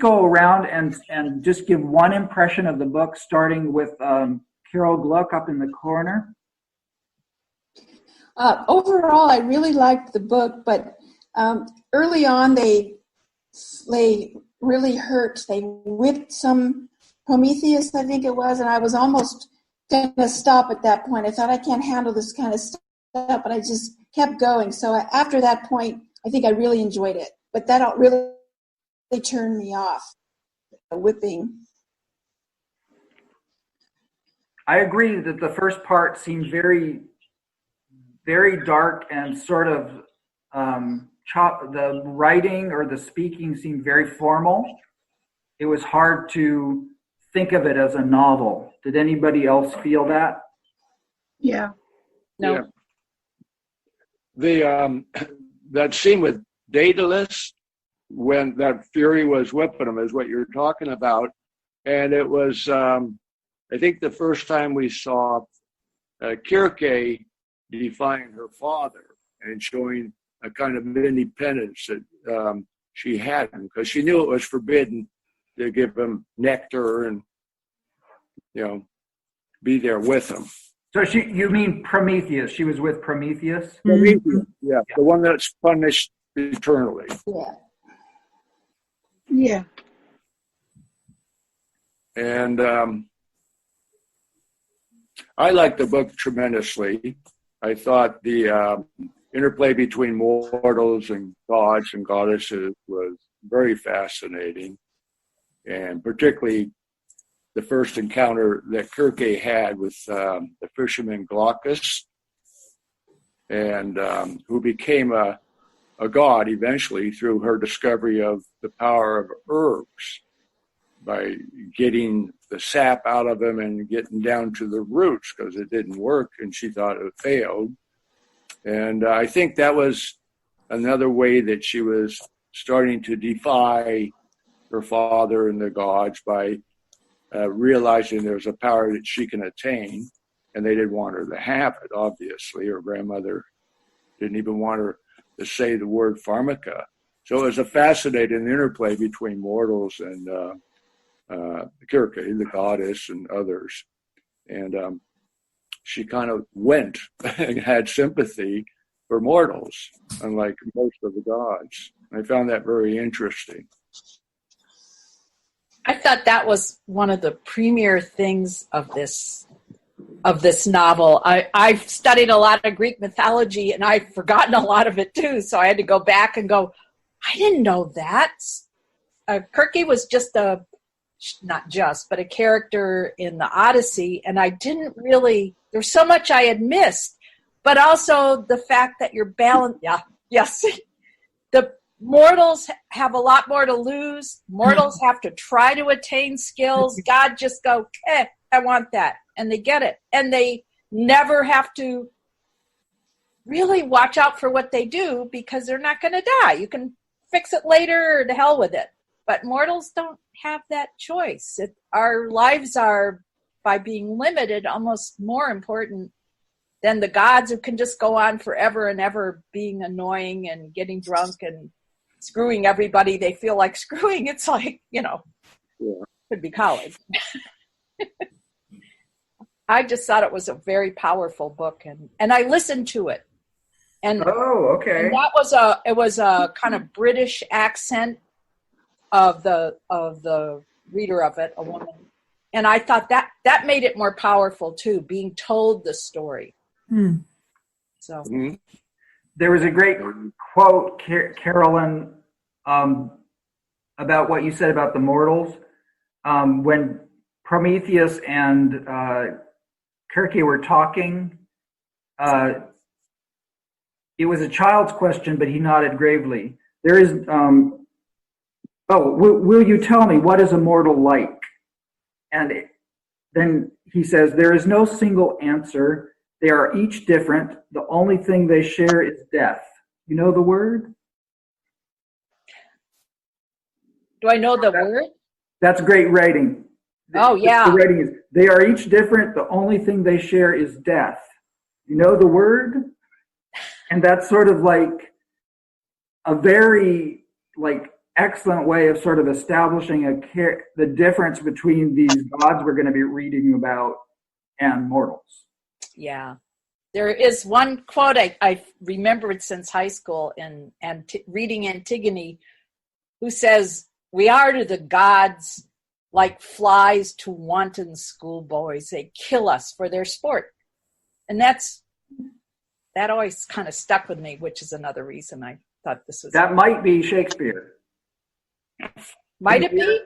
go around and just give one impression of the book, starting with Carol Gluck up in the corner. Overall, I really liked the book, but early on they really hurt. They whipped some Prometheus, I think it was, and I was almost going to stop at that point. I thought, I can't handle this kind of stuff, but I just kept going. So after that point, I think I really enjoyed it. But that really turned me off, the whipping. I agree that the first part seemed very, very dark and sort of the writing or the speaking seemed very formal. It was hard to think of it as a novel. Did anybody else feel that? Yeah. No. Yeah. The that scene with Daedalus, when that Fury was whipping him, is what you're talking about. And it was, I think, the first time we saw Circe defying her father and showing a kind of independence that she had, because she knew it was forbidden to give him nectar and, be there with him. So you mean Prometheus? She was with Prometheus? Prometheus, yeah, the one that's punished eternally. Yeah. Yeah. And I liked the book tremendously. I thought the interplay between mortals and gods and goddesses was very fascinating, and particularly the first encounter that Circe had with the fisherman Glaucus, and who became a god eventually through her discovery of the power of herbs, by getting the sap out of them and getting down to the roots, because it didn't work and she thought it failed. And I think that was another way that she was starting to defy her father and the gods by realizing there's a power that she can attain, and they didn't want her to have it, obviously. Her grandmother didn't even want her to say the word pharmaca. So it was a fascinating interplay between mortals and Circe, the goddess, and others. And she kind of went and had sympathy for mortals, unlike most of the gods. I found that very interesting. I thought that was one of the premier things of this novel. I've studied a lot of Greek mythology, and I've forgotten a lot of it too, so I had to go back and go, I didn't know that. Circe was just a character in the Odyssey, and I didn't really, there's so much I had missed, but also the fact that you're balanced. Yeah, yes. The mortals have a lot more to lose. Mortals have to try to attain skills. God just go, I want that. And they get it. And they never have to really watch out for what they do, because they're not going to die. You can fix it later, or to hell with it. But mortals don't have that choice. Our lives are, by being limited, almost more important than the gods, who can just go on forever and ever being annoying and getting drunk and screwing everybody they feel like screwing. It's like, could be college. I just thought it was a very powerful book, and I listened to it. And okay. And it was a kind of British accent of the reader of it, a woman. And I thought that made it more powerful too, being told the story. So there was a great quote, Carolyn, about what you said about the mortals. When Prometheus and Circe were talking, it was a child's question, but he nodded gravely. There is, will you tell me, what is a mortal like? And then he says, there is no single answer. They are each different. The only thing they share is death. You know the word? Do I know the word? That's great writing. Oh, yeah. The writing is, they are each different. The only thing they share is death. You know the word? And that's sort of like a very, like, excellent way of sort of establishing the difference between these gods we're going to be reading about and mortals. Yeah. There is one quote I remembered since high school in reading Antigone, who says, "We are to the gods like flies to wanton schoolboys. They kill us for their sport." And that always kind of stuck with me, which is another reason I thought this was. That might be Shakespeare. Might it be?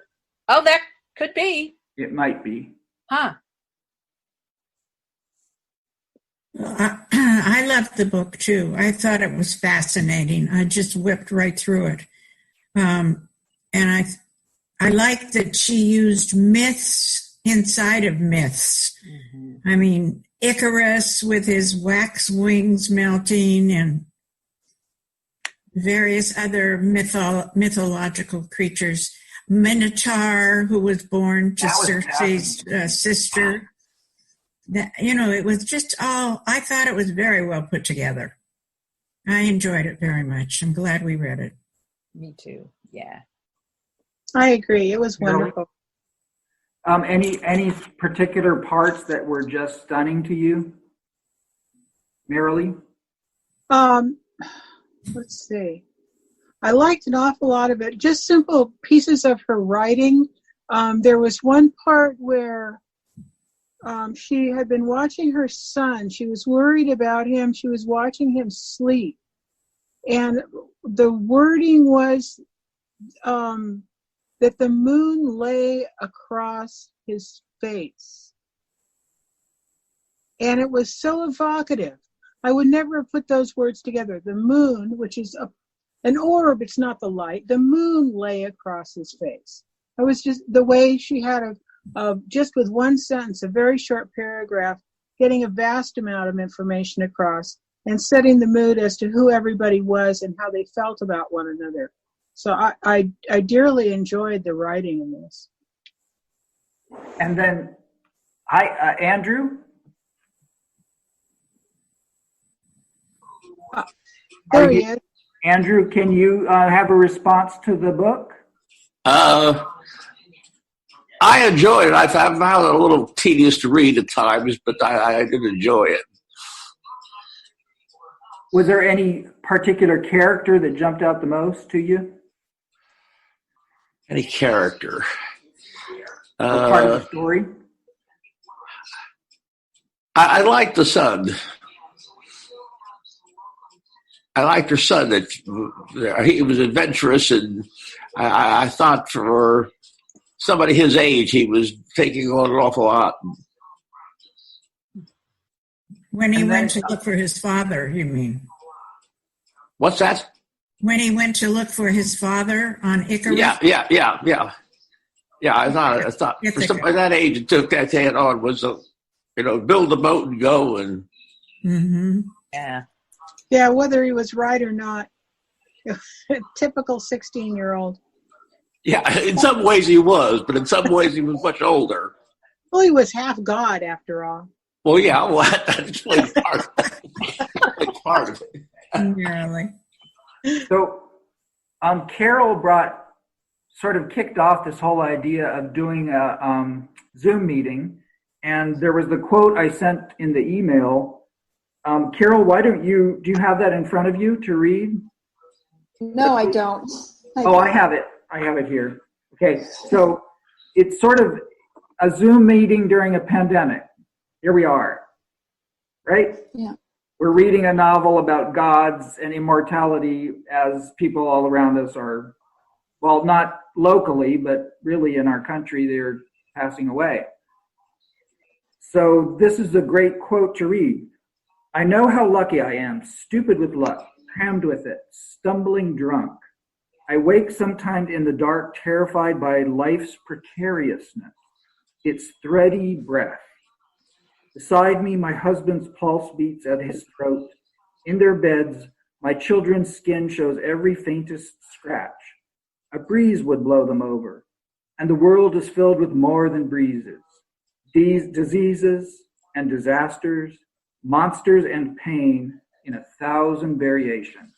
Oh, that could be. It might be. Huh. I loved the book too. I thought it was fascinating. I just whipped right through it. And I liked that she used myths inside of myths. Mm-hmm. I mean, Icarus with his wax wings melting and various other mythological creatures. Minotaur, who was born to Circe's sister. That, it was just I thought it was very well put together. I enjoyed it very much. I'm glad we read it. Me too. Yeah. I agree. It was wonderful. Any particular parts that were just stunning to you, Marilee? Let's see. I liked an awful lot of it. Just simple pieces of her writing. There was one part where she had been watching her son. She was worried about him. She was watching him sleep. And the wording was that the moon lay across his face. And it was so evocative. I would never have put those words together. The moon, which is an orb, it's not the light. The moon lay across his face. It was just the way she had just with one sentence, a very short paragraph, getting a vast amount of information across and setting the mood as to who everybody was and how they felt about one another. So I dearly enjoyed the writing in this. And then, Andrew? There he is. Andrew, can you have a response to the book? I enjoyed it. I found it a little tedious to read at times, but I did enjoy it. Was there any particular character that jumped out the most to you? Any character? Or part of the story? I liked the son. I liked her son. That he was adventurous, and I thought for somebody his age, he was taking on an awful lot. When he went to look for his father, you mean? What's that? When he went to look for his father on Icarus? Yeah. I thought for somebody that age, it took that head on was build a boat and go and. Mm-hmm. Yeah, whether he was right or not, typical 16-year-old. Yeah, in some ways he was, but in some ways he was much older. Well, he was half God after all. Well, yeah, that's part of it. Really? So, Carol kicked off this whole idea of doing a Zoom meeting, and there was the quote I sent in the email. Carol, do you have that in front of you to read? No, I don't. I have it. I have it here. Okay, so it's sort of a Zoom meeting during a pandemic. Here we are, right? Yeah. We're reading a novel about gods and immortality as people all around us are, well, not locally, but really in our country, they're passing away. So this is a great quote to read. "I know how lucky I am, stupid with luck, crammed with it, stumbling drunk. I wake sometimes in the dark, terrified by life's precariousness, its thready breath. Beside me, my husband's pulse beats at his throat. In their beds, my children's skin shows every faintest scratch. A breeze would blow them over, and the world is filled with more than breezes. These diseases and disasters, monsters and pain in 1,000 variations."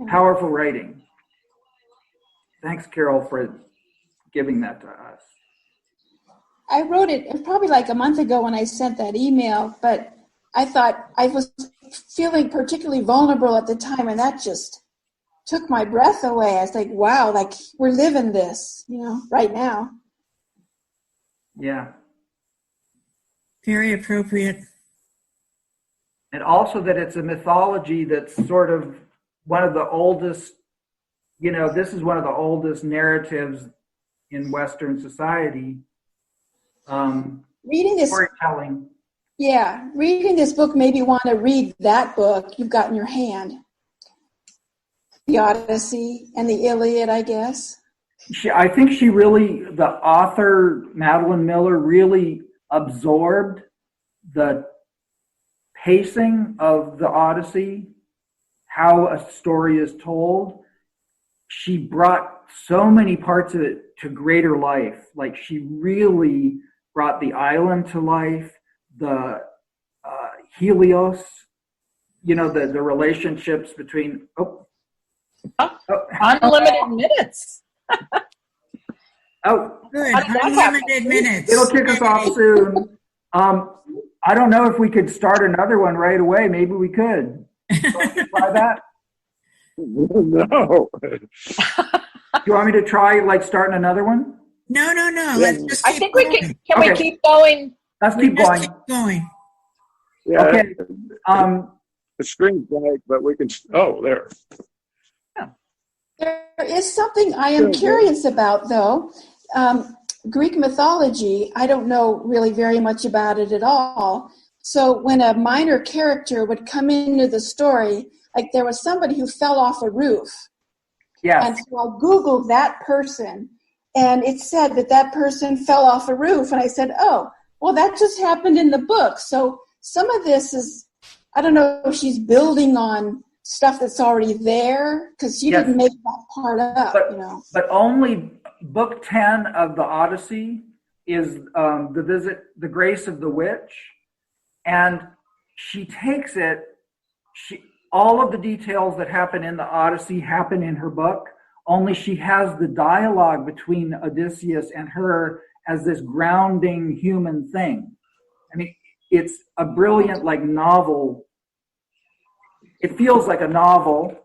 Powerful writing. Thanks, Carol, for giving that to us. I wrote it probably like a month ago when I sent that email, but I thought I was feeling particularly vulnerable at the time, and that just took my breath away. I was like, wow, like we're living this, right now. Yeah. Very appropriate. And also that it's a mythology that's sort of one of the oldest, this is one of the oldest narratives in Western society. Reading this storytelling. Yeah, reading this book made me want to read that book you've got in your hand. The Odyssey and the Iliad, I guess. I think the author, Madeline Miller, really absorbed the pacing of the Odyssey, how a story is told. She brought so many parts of it to greater life. Like she really brought the island to life, the Helios, the relationships between, unlimited minutes. Good. Unlimited minutes. It'll kick us off soon. I don't know if we could start another one right away. Maybe we could. Try that? No. Do you want me to try starting another one? No. Let's just keep I think going. we can we keep going? Let's keep going. Keep going. Yeah. Okay. The screen's blank, but we can. Oh, there. There is something I am curious about, though. Greek mythology, I don't know really very much about it at all. So when a minor character would come into the story, like there was somebody who fell off a roof. Yes. And so I Googled that person, and it said that person fell off a roof. And I said, oh, well, that just happened in the book. So some of this is, I don't know if she's building on stuff that's already there, because she didn't make that part up, But only book 10 of the Odyssey is the grace of the witch, and she takes it. All of the details that happen in the Odyssey happen in her book. Only she has the dialogue between Odysseus and her as this grounding human thing. I mean, it's a brilliant novel. It feels like a novel.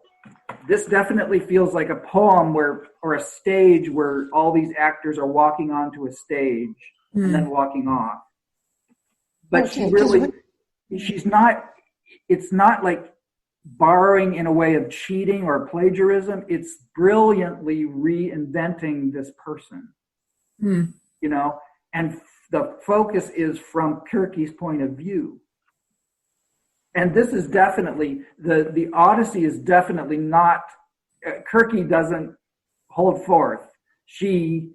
This definitely feels like a poem or a stage where all these actors are walking onto a stage and then walking off. But she's not, it's not like borrowing in a way of cheating or plagiarism. It's brilliantly reinventing this person, and the focus is from Kirky's point of view. And this is definitely, the Odyssey is definitely not, Kirky doesn't hold forth. She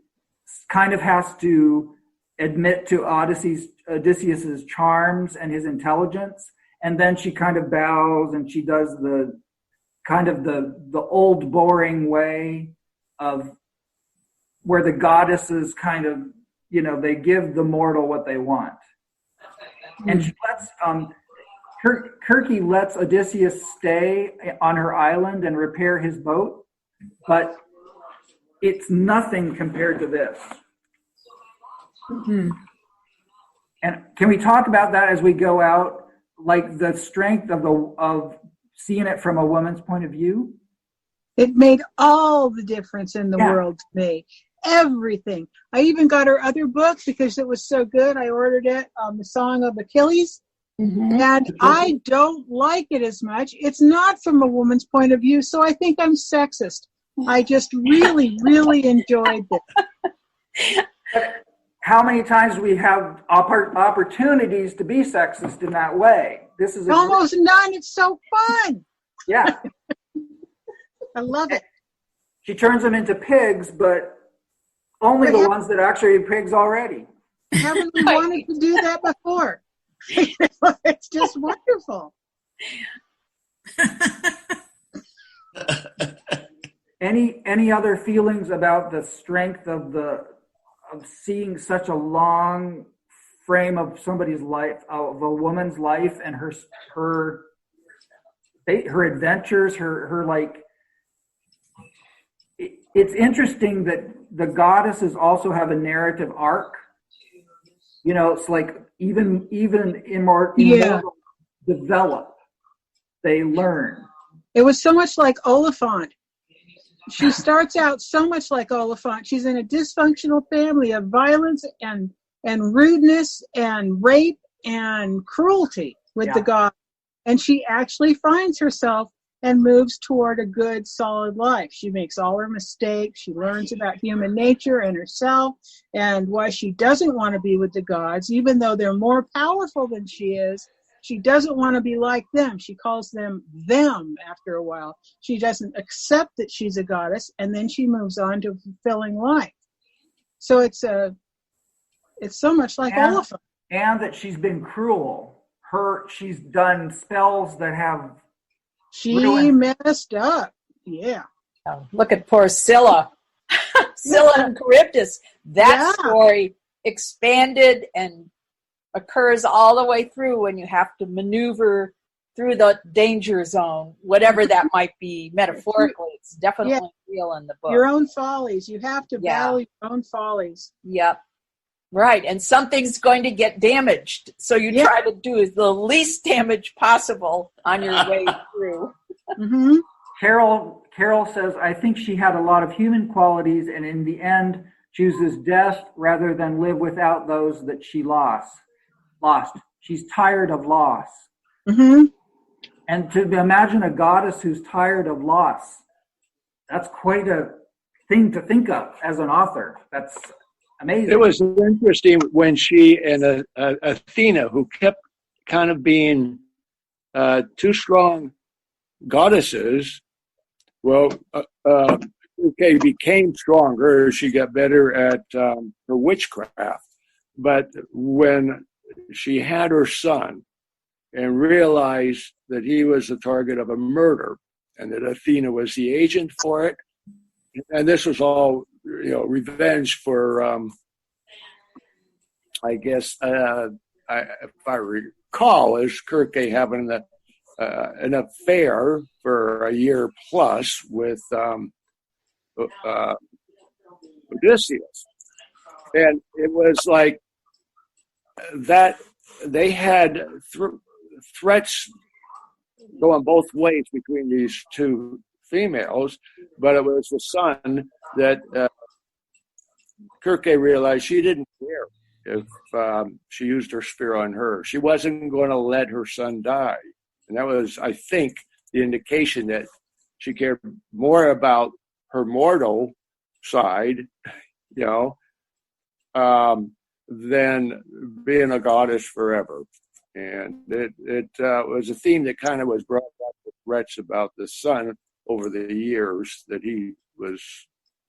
kind of has to admit to Odysseus's charms and his intelligence, and then she kind of bows and she does the old boring way of where the goddesses kind of, they give the mortal what they want. And she lets, Kirky lets Odysseus stay on her island and repair his boat, but it's nothing compared to this. Mm-hmm. And can we talk about that as we go out, like the strength of seeing it from a woman's point of view? It made all the difference in the world to me. Everything. I even got her other book because it was so good. I ordered it, The Song of Achilles. Mm-hmm. And I don't like it as much. It's not from a woman's point of view, so I think I'm sexist. I just really, really enjoyed it. How many times we have opportunities to be sexist in that way? This is almost none. It's so fun. Yeah. I love it. She turns them into pigs, but only the ones that actually are pigs already. Haven't we wanted to do that before? It's just wonderful. Any other feelings about the strength of seeing such a long frame of somebody's life, of a woman's life, and her adventures, her it's interesting that the goddesses also have a narrative arc. You know, it's like even immortals develop, they learn. It was so much like Oliphant. She starts out so much like Oliphant. She's in a dysfunctional family of violence and rudeness and rape and cruelty with the god. And she actually finds herself and moves toward a good, solid life. She makes all her mistakes. She learns about human nature and herself and why she doesn't want to be with the gods, even though they're more powerful than she is. She doesn't want to be like them. She calls them after a while. She doesn't accept that she's a goddess, and then she moves on to fulfilling life. So it's so much like Oliphant. And that she's been cruel. She's done spells that have messed up. Yeah. Oh, look at poor Scylla. Scylla and Charybdis. That story expanded and occurs all the way through when you have to maneuver through the danger zone, whatever that might be metaphorically. It's definitely real in the book. Your own follies. You have to battle your own follies. Yep. Right. And something's going to get damaged. So you try to do the least damage possible on your way through. Mm-hmm. Carol says, I think she had a lot of human qualities and in the end chooses death rather than live without those that she lost. She's tired of loss. Mm-hmm. And to imagine a goddess who's tired of loss, that's quite a thing to think of as an author. That's amazing. It was interesting when she and Athena, who kept kind of being two strong goddesses, became stronger. She got better at her witchcraft. But when she had her son and realized that he was the target of a murder and that Athena was the agent for it, and this was all, revenge for, I guess, if I recall, is Circe having an affair for a year plus with Odysseus. And it was like that they had threats going both ways between these two females, but it was the son that Circe realized she didn't care if she used her spear on her. She wasn't going to let her son die. And that was, I think, the indication that she cared more about her mortal side, than being a goddess forever. And it was a theme that kind of was brought up with threats about the son over the years that he was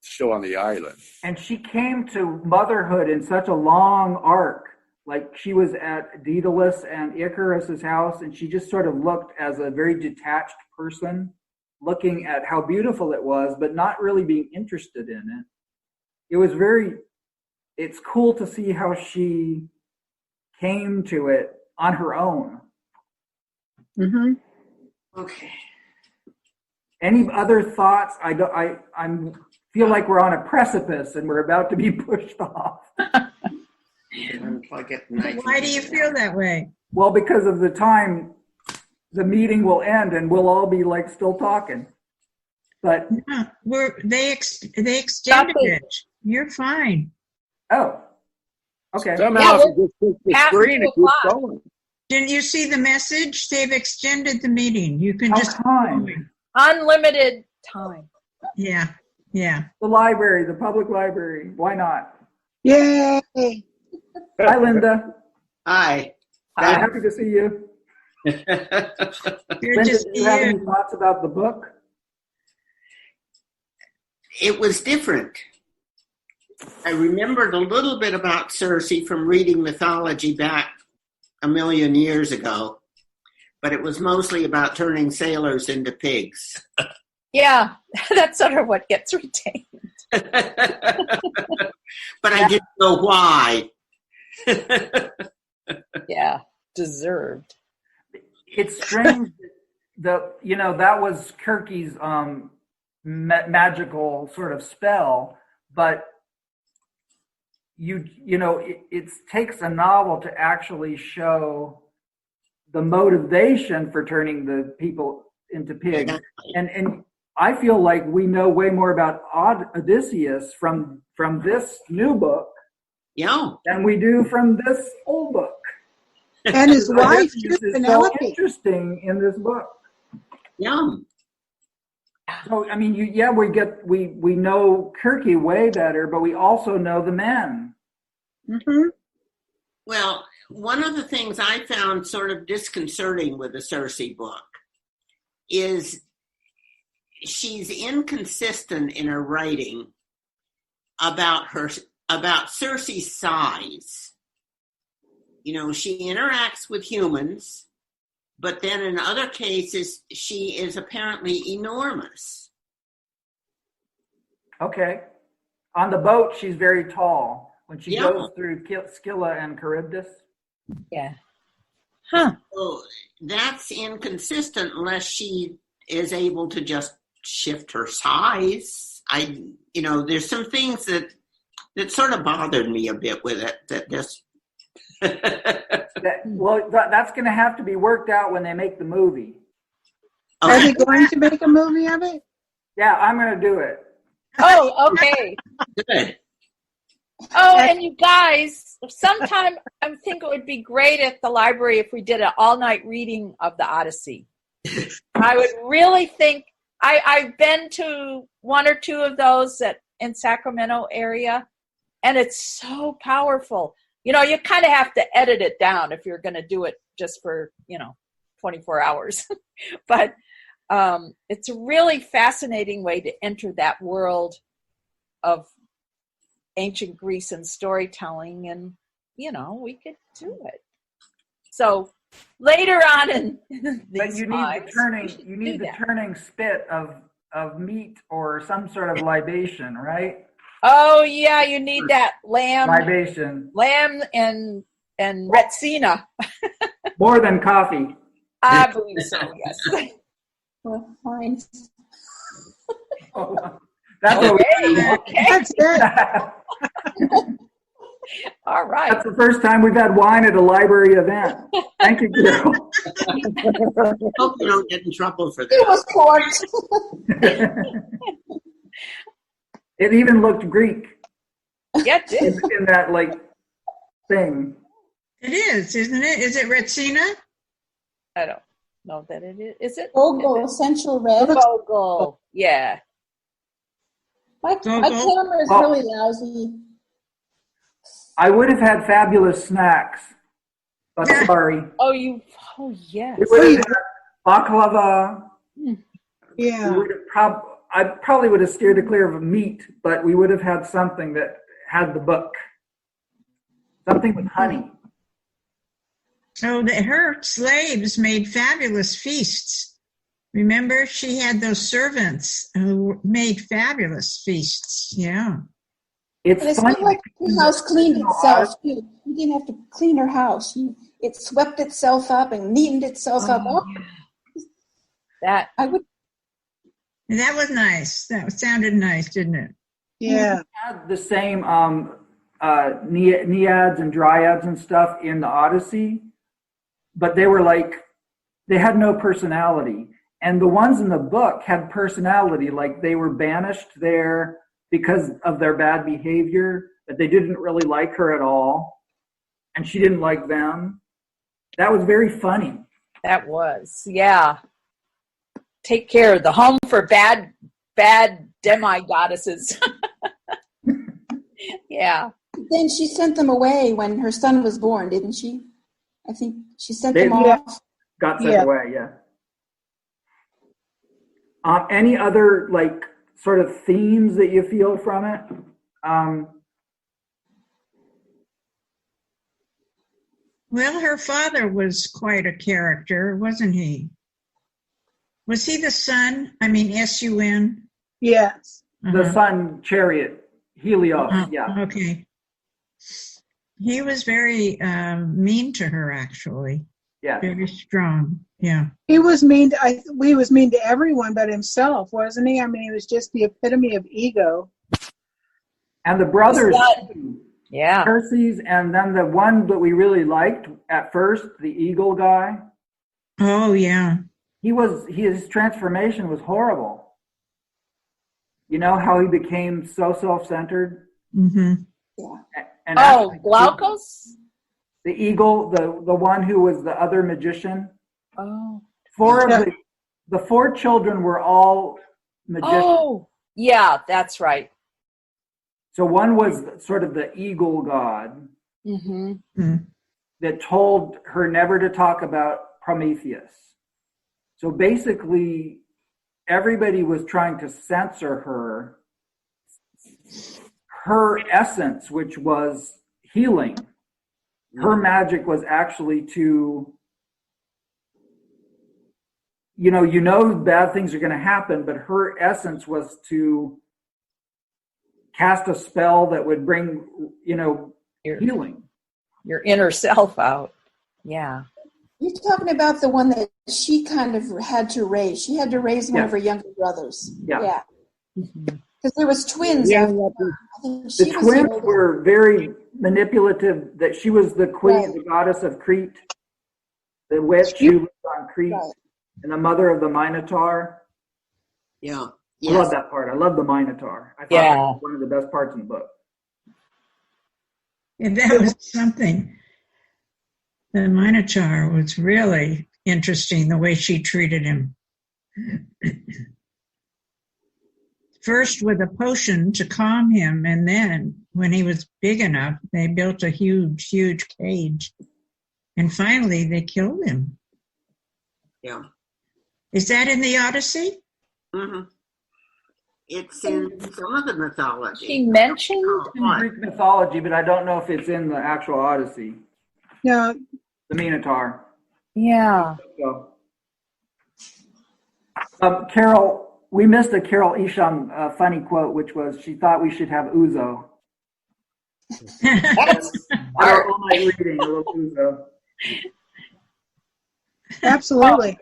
still on the island. And she came to motherhood in such a long arc. Like she was at Daedalus and Icarus's house, and she just sort of looked as a very detached person, looking at how beautiful it was, but not really being interested in it. It's cool to see how she came to it on her own. Mm-hmm. Okay. Any other thoughts? I feel like we're on a precipice and we're about to be pushed off. Unplug it. Why do you feel that way? Well, because of the time the meeting will end and we'll all be like still talking. But no, they extended it. You're fine. Oh, okay. Somehow just push the screen and keep going. Didn't you see the message? They've extended the meeting. You can just unlimited time. Yeah. The library, the public library. Why not? Yay! Hi, Linda. Hi. Happy to see you. Good Linda, to see do you have any thoughts about the book? It was different. I remembered a little bit about Circe from reading mythology back a million years ago, but it was mostly about turning sailors into pigs. Yeah, that's sort of what gets retained. But I didn't know why. Yeah, deserved. It's strange that that was Kirky's magical sort of spell, but it takes a novel to actually show the motivation for turning the people into pigs. And I feel like we know way more about Odysseus from this new book than we do from this old book. And his wife, too, is so Penelope. interesting in this book. Yeah. So I mean, we know Kirky way better, but we also know the men. Mm-hmm. Well, one of the things I found sort of disconcerting with the Circe book is she's inconsistent in her writing about Circe's size. You know, she interacts with humans, but then in other cases, she is apparently enormous. Okay. On the boat, she's very tall. When she Yeah. goes through Scylla and Charybdis. Yeah. Huh. So that's inconsistent unless she is able to just shift her size. There's some things that sort of bothered me a bit with it. That just That's going to have to be worked out when they make the movie. Are they going to make a movie of it? Yeah, I'm going to do it. Oh, okay. Good. Oh, and you guys, sometime I think it would be great at the library if we did an all-night reading of the Odyssey. I would really think, I've been to one or two of those in Sacramento area, and it's so powerful. You know, you kind of have to edit it down if you're going to do it just for, 24 hours. But it's a really fascinating way to enter that world of ancient Greece and storytelling, and we could do it. So later on in But these you need the turning spit of meat or some sort of libation, right? Oh yeah, you need that lamb and Retsina. More than coffee. I believe so. Yes. Well, fine. Oh, that's what we Okay. That's it. All right. That's the first time we've had wine at a library event. Thank you, Carol. Hope you don't get in trouble for It that. was court. It even looked Greek Yeah, it is. in that thing. It is, isn't it? Is it Retsina? I don't know that it is. Is it? Bogle, essential red. Bogle. Yeah. My camera is really lousy. I would have had fabulous snacks, but sorry. Oh, yes. We would have had baklava. Yeah. I probably would have steered clear of meat, but we would have had something that had the book. Something with honey. Oh, her slaves made fabulous feasts. Remember, she had those servants who made fabulous feasts. Yeah. It's But it's funny. not like her house cleaned itself, too. She didn't have to clean her house. It swept itself up and neatened itself up. Oh, That. I would. That was nice. That sounded nice, didn't it? Yeah. Had the same naiads and dryads and stuff in the Odyssey, but they had no personality. And the ones in the book had personality, like they were banished there because of their bad behavior, that they didn't really like her at all, and she didn't like them. That was very funny. That was, yeah. Take care. The home for bad demi-goddesses. Yeah. Then she sent them away when her son was born, didn't she? I think she sent them Yeah. off. Got sent away, yeah. Any other sort of themes that you feel from it? Well, her father was quite a character, wasn't he? Was he the son? I mean, S-U-N? Yes. The sun chariot, Helios, yeah. Okay. He was very mean to her, actually. Yeah. Very strong. Yeah. He was mean. He was mean to everyone but himself, wasn't he? I mean, he was just the epitome of ego. And the brothers, Yeah. Circe's, and then the one that we really liked at first, the eagle guy. Oh, yeah. His transformation was horrible. You know how he became so self-centered? Mm-hmm. And Oh, Glaucus? the eagle, the one who was the other magician. Oh. The four children were all magicians. Oh, yeah, that's right. So one was sort of the eagle god Mm-hmm. that told her never to talk about Prometheus. So basically, everybody was trying to censor her essence, which was healing. Her magic was actually to, you know bad things are going to happen, but her essence was to cast a spell that would bring, healing. Your inner self out. Yeah. You're talking about the one that she kind of had to raise. She had to raise one of her younger brothers. Yeah. Because there was twins. Yeah, I think The twins were very manipulative. That she was the queen, the goddess of Crete, the witch who lived on Crete, and the mother of the Minotaur. Yeah. I Yes. love that part. I love the Minotaur. I thought that was one of the best parts in the book. And that was something. The Minotaur was really interesting, the way she treated him. First with a potion to calm him, and then when he was big enough, they built a huge, huge cage. And finally, they killed him. Yeah. Is that in the Odyssey? Mm-hmm. It's in some of the mythology. She mentioned In Greek mythology, but I don't know if it's in the actual Odyssey. No, The Minotaur. Yeah. So, Carol, we missed a Carol Isham funny quote, which was she thought we should have Uzo. All night reading a little Uzo. absolutely.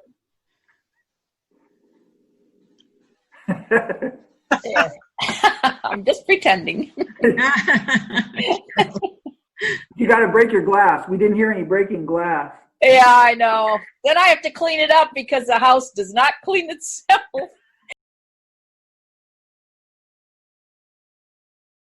I'm just pretending. You got to break your glass. We didn't hear any breaking glass. Yeah, I know. Then I have to clean it up because the house does not clean itself.